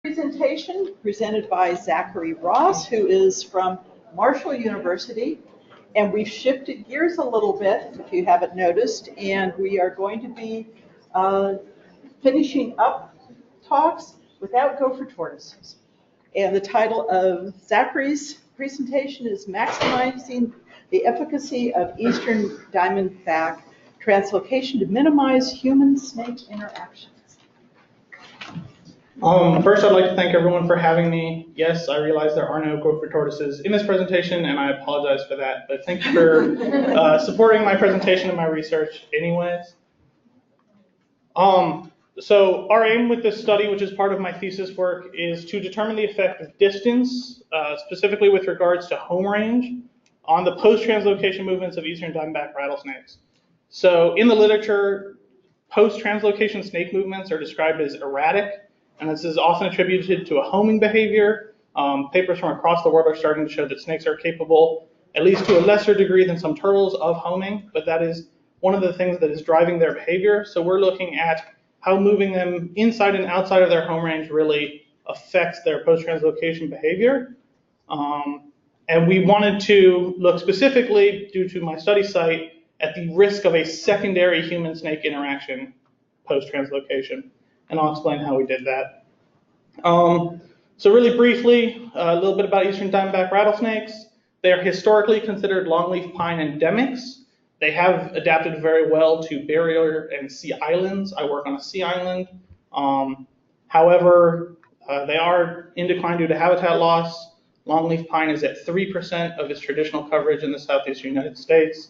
Presentation presented by Zachary Ross, who is from Marshall University. And we've shifted gears a little bit, if you haven't noticed, and we are going to be finishing up talks without gopher tortoises. And the title of Zachary's presentation is Maximizing the Efficacy of Eastern Diamondback Translocation to Minimize Human-Snake Interactions. First, I'd like to thank everyone for having me. Yes, I realize there are no gopher tortoises in this presentation, and I apologize for that. But thank you for supporting my presentation and my research anyways. So our aim with this study, which is part of my thesis work, is to determine the effect of distance, specifically with regards to home range, on the post-translocation movements of Eastern Diamondback rattlesnakes. So in the literature, post-translocation snake movements are described as erratic, and this is often attributed to a homing behavior. Papers from across the world are starting to show that snakes are capable, at least to a lesser degree than some turtles, of homing, but that is one of the things that is driving their behavior. So we're looking at how moving them inside and outside of their home range really affects their post-translocation behavior. And we wanted to look specifically, due to my study site, at the risk of a secondary human-snake interaction post-translocation. And I'll explain how we did that. So really briefly, a little bit about Eastern Diamondback rattlesnakes. They are historically considered longleaf pine endemics. They have adapted very well to barrier and sea islands. I work on a sea island. However, they are in decline due to habitat loss. Longleaf pine is at 3% of its traditional coverage in the southeastern United States.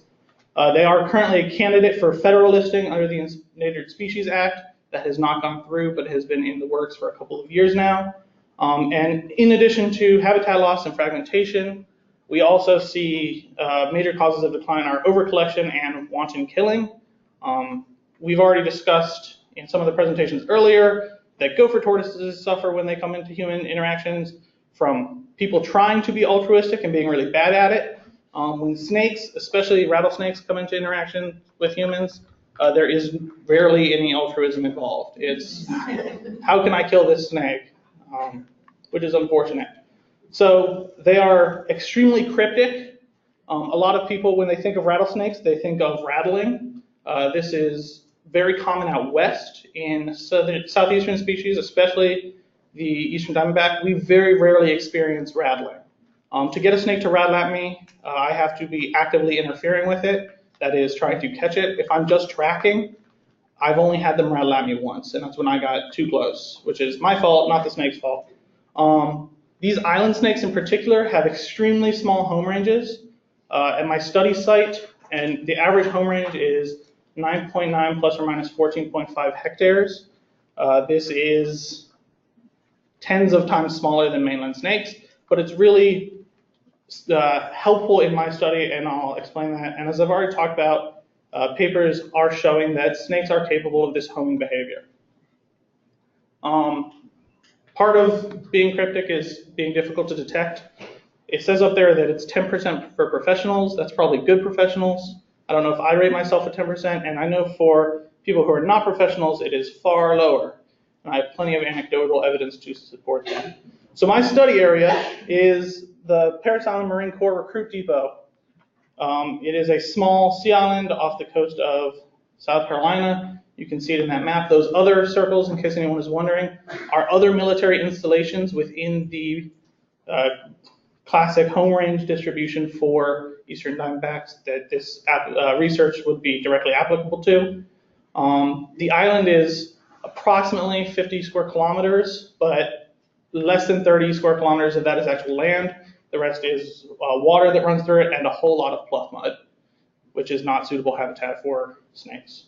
They are currently a candidate for federal listing under the Endangered Species Act. That has not gone through, but has been in the works for a couple of years now. And in addition to habitat loss and fragmentation, we also see major causes of decline are overcollection and wanton killing. We've already discussed in some of the presentations earlier that gopher tortoises suffer when they come into human interactions from people trying to be altruistic and being really bad at it. When snakes, especially rattlesnakes, come into interaction with humans, there is rarely any altruism involved. It's, how can I kill this snake? Which is unfortunate. So they are extremely cryptic. A lot of people, when they think of rattlesnakes, they think of rattling. This is very common out west in southeastern species, especially the Eastern Diamondback. We very rarely experience rattling. To get a snake to rattle at me, I have to be actively interfering with it. That is, trying to catch it. If I'm just tracking, I've only had them rattle at me once, and that's when I got too close, which is my fault, not the snake's fault. These island snakes in particular have extremely small home ranges. At my study site, and the average home range is 9.9 plus or minus 14.5 hectares. This is tens of times smaller than mainland snakes, but it's really helpful in my study, and I'll explain that. And as I've already talked about, papers are showing that snakes are capable of this homing behavior. Part of being cryptic is being difficult to detect. It says up there that it's 10% for professionals. That's probably good professionals. I don't know if I rate myself at 10%, and I know for people who are not professionals, it is far lower. And I have plenty of anecdotal evidence to support that. So my study area is the Parris Island Marine Corps Recruit Depot. It is a small sea island off the coast of South Carolina. You can see it in that map. Those other circles, in case anyone is wondering, are other military installations within the classic home range distribution for Eastern Diamondbacks that this research would be directly applicable to. The island is approximately 50 square kilometers, but less than 30 square kilometers of that is actual land. The rest is water that runs through it and a whole lot of pluff mud, which is not suitable habitat for snakes.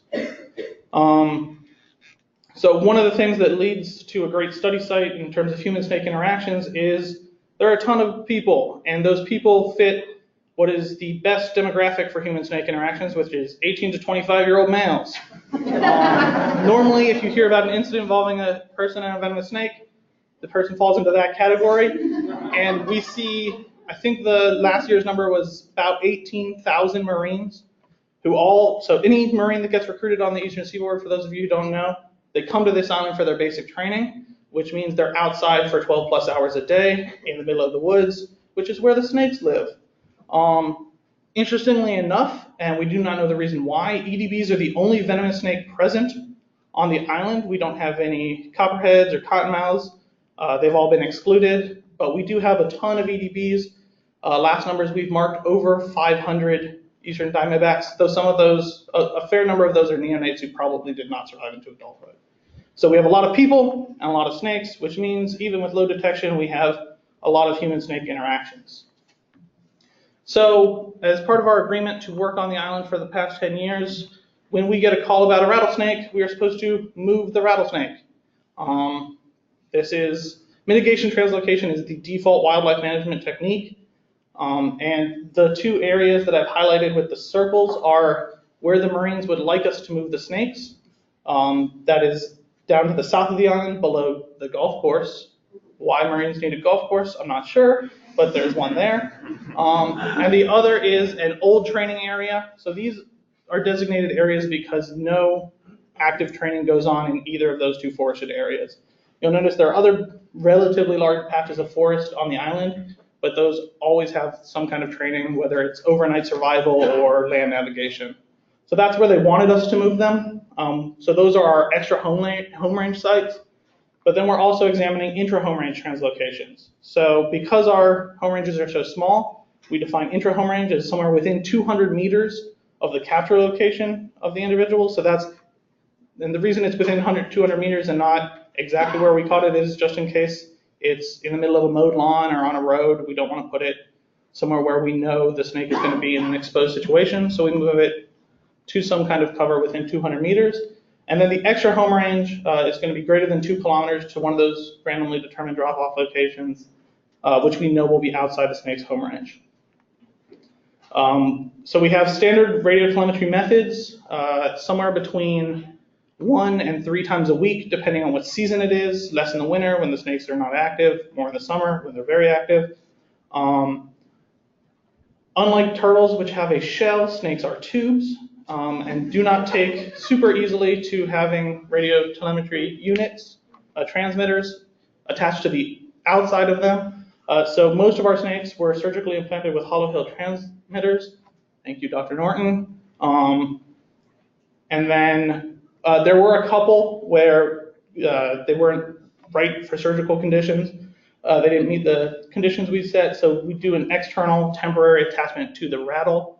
So one of the things that leads to a great study site in terms of human-snake interactions is there are a ton of people, and those people fit what is the best demographic for human-snake interactions, which is 18 to 25-year-old males. Normally, if you hear about an incident involving a person and a venomous snake, the person falls into that category, and we see, I think the last year's number was about 18,000 Marines who so any Marine that gets recruited on the Eastern Seaboard, for those of you who don't know, they come to this island for their basic training. which means they're outside for 12 plus hours a day in the middle of the woods, which is where the snakes live. Interestingly enough, and we do not know the reason why, EDBs are the only venomous snake present on the island. We don't have any copperheads or cottonmouths. They've all been excluded, but we do have a ton of EDBs. Last numbers we've marked over 500 Eastern Diamondbacks, though some of those, a fair number of those are neonates who probably did not survive into adulthood. So we have a lot of people and a lot of snakes, which means even with low detection, we have a lot of human-snake interactions. So as part of our agreement to work on the island for the past 10 years, when we get a call about a rattlesnake, we are supposed to move the rattlesnake. This is mitigation translocation is the default wildlife management technique. And the two areas that I've highlighted with the circles are where the Marines would like us to move the snakes. That is down to the south of the island below the golf course. Why Marines need a golf course, I'm not sure, but there's one there. And the other is an old training area. So these are designated areas because no active training goes on in either of those two forested areas. You'll notice there are other relatively large patches of forest on the island, but those always have some kind of training, whether it's overnight survival or land navigation. So that's where they wanted us to move them. So those are our extra home range sites. But then we're also examining intra-home range translocations. So because our home ranges are so small, we define intra-home range as somewhere within 200 meters of the capture location of the individual. So that's, and the reason it's within 200 meters and not exactly where we caught it is just in case it's in the middle of a mowed lawn or on a road. We don't want to put it somewhere where we know the snake is going to be in an exposed situation. So we move it to some kind of cover within 200 meters. And then the extra home range is going to be greater than 2 kilometers to one of those randomly determined drop-off locations, which we know will be outside the snake's home range. So we have standard radio telemetry methods, somewhere between 1 and 3 times a week, depending on what season it is, less in the winter when the snakes are not active, more in the summer when they're very active. Unlike turtles, which have a shell, snakes are tubes. And do not take super easily to having radio telemetry units, transmitters attached to the outside of them. So most of our snakes were surgically implanted with hollow hill transmitters. Thank you, Dr. Norton. And then there were a couple where they weren't right for surgical conditions. They didn't meet the conditions we set, so we do an external temporary attachment to the rattle,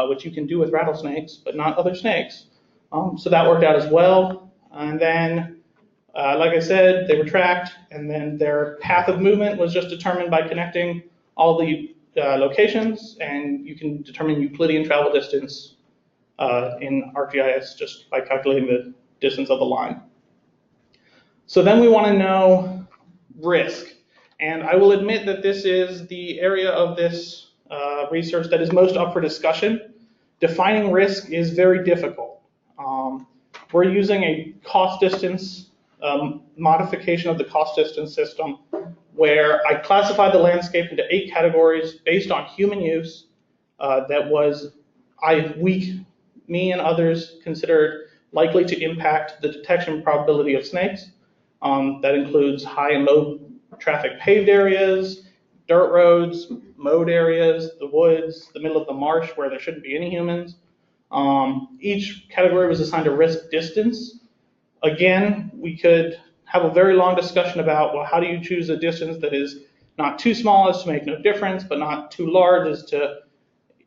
which you can do with rattlesnakes, but not other snakes. So that worked out as well. And then, like I said, they were tracked, and then their path of movement was just determined by connecting all the locations, and you can determine Euclidean travel distance in ArcGIS just by calculating the distance of the line. So then we want to know risk. And I will admit that this is the area of this research that is most up for discussion. Defining risk is very difficult. We're using a cost distance modification of the cost distance system where I classified the landscape into 8 categories based on human use that was, me and others considered likely to impact the detection probability of snakes. That includes high and low traffic paved areas, dirt roads, mowed areas, the woods, the middle of the marsh where there shouldn't be any humans. Each category was assigned a risk distance. Again, we could have a very long discussion about, well, how do you choose a distance that is not too small as to make no difference, but not too large as to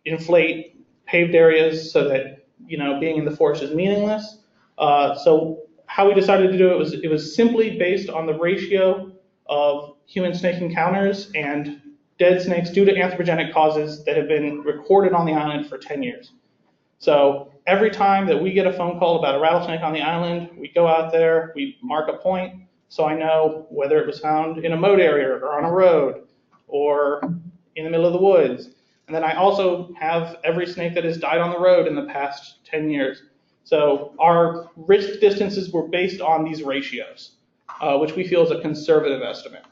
inflate paved areas so that, you know, being in the forest is meaningless. So how we decided to do it was simply based on the ratio of human snake encounters and dead snakes due to anthropogenic causes that have been recorded on the island for 10 years. So every time that we get a phone call about a rattlesnake on the island, we go out there, we mark a point, so I know whether it was found in a mowed area or on a road or in the middle of the woods. And then I also have every snake that has died on the road in the past 10 years. So our risk distances were based on these ratios, which we feel is a conservative estimate.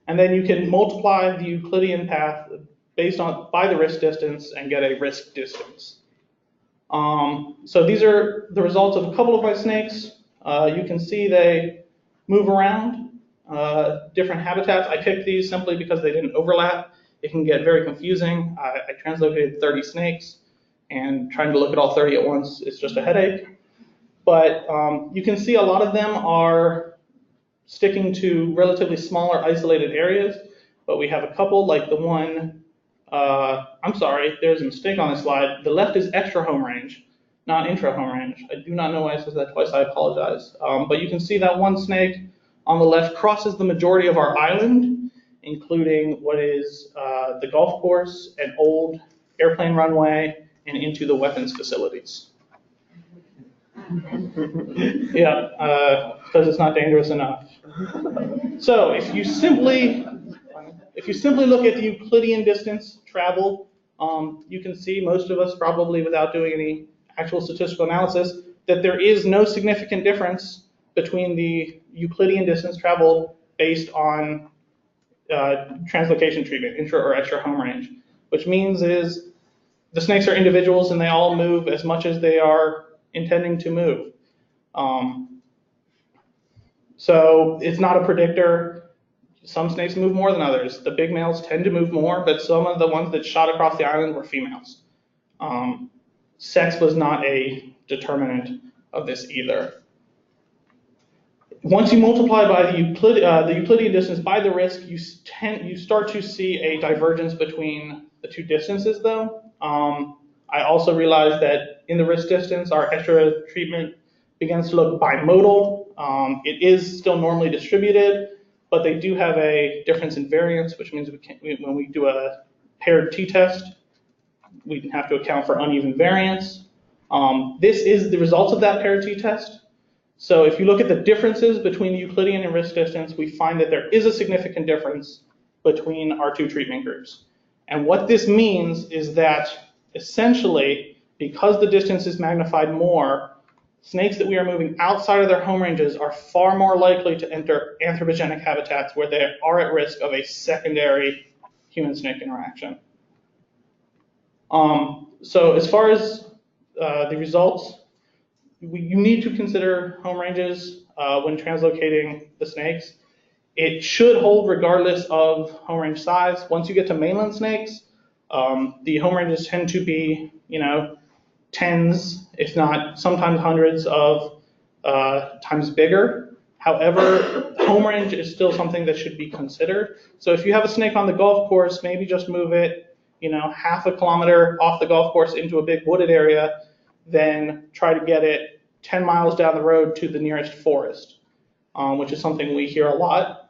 And then you can multiply the Euclidean path based on by the risk distance and get a risk distance. So these are the results of a couple of my snakes. You can see they move around different habitats. I picked these simply because they didn't overlap. It can get very confusing. I translocated 30 snakes, and trying to look at all 30 at once is just a headache. But you can see a lot of them are sticking to relatively smaller isolated areas, but we have a couple like the one, I'm sorry, there's a mistake on this slide. The left is extra home range, not intra home range. I do not know why it says that twice, I apologize. But you can see that one snake on the left crosses the majority of our island, including what is the golf course, an old airplane runway, and into the weapons facilities. Yeah, because it's not dangerous enough. So if you simply look at the Euclidean distance traveled, you can see, most of us probably without doing any actual statistical analysis, that there is no significant difference between the Euclidean distance traveled based on translocation treatment, intra or extra home range, which means is the snakes are individuals and they all move as much as they are intending to move. So it's not a predictor. Some snakes move more than others. The big males tend to move more, but some of the ones that shot across the island were females. Sex was not a determinant of this either. Once you multiply by the Euclidean distance by the risk, you start to see a divergence between the two distances, though. I also realized that in the risk distance, our extra treatment begins to look bimodal. It is still normally distributed, but they do have a difference in variance, which means when we do a paired t-test, we have to account for uneven variance. This is the results of that paired t-test. So if you look at the differences between the Euclidean and risk distance, we find that there is a significant difference between our two treatment groups. And what this means is that essentially, because the distance is magnified more, snakes that we are moving outside of their home ranges are far more likely to enter anthropogenic habitats where they are at risk of a secondary human-snake interaction. So as far as the results, you need to consider home ranges when translocating the snakes. It should hold regardless of home range size. Once you get to mainland snakes, the home ranges tend to be, tens, if not sometimes hundreds of times bigger. However, home range is still something that should be considered. So if you have a snake on the golf course, maybe just move it, half a kilometer off the golf course into a big wooded area, then try to get it 10 miles down the road to the nearest forest, which is something we hear a lot.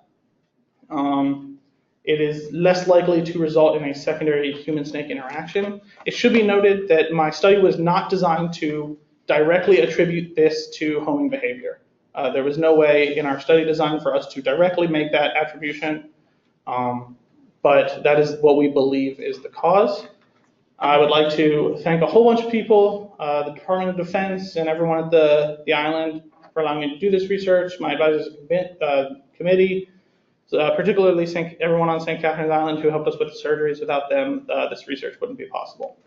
It is less likely to result in a secondary human-snake interaction. It should be noted that my study was not designed to directly attribute this to homing behavior. There was no way in our study design for us to directly make that attribution, but that is what we believe is the cause. I would like to thank a whole bunch of people, the Department of Defense and everyone at the island for allowing me to do this research, my advisors committee, particularly everyone on St. Catherine's Island who helped us with the surgeries. Without them, this research wouldn't be possible.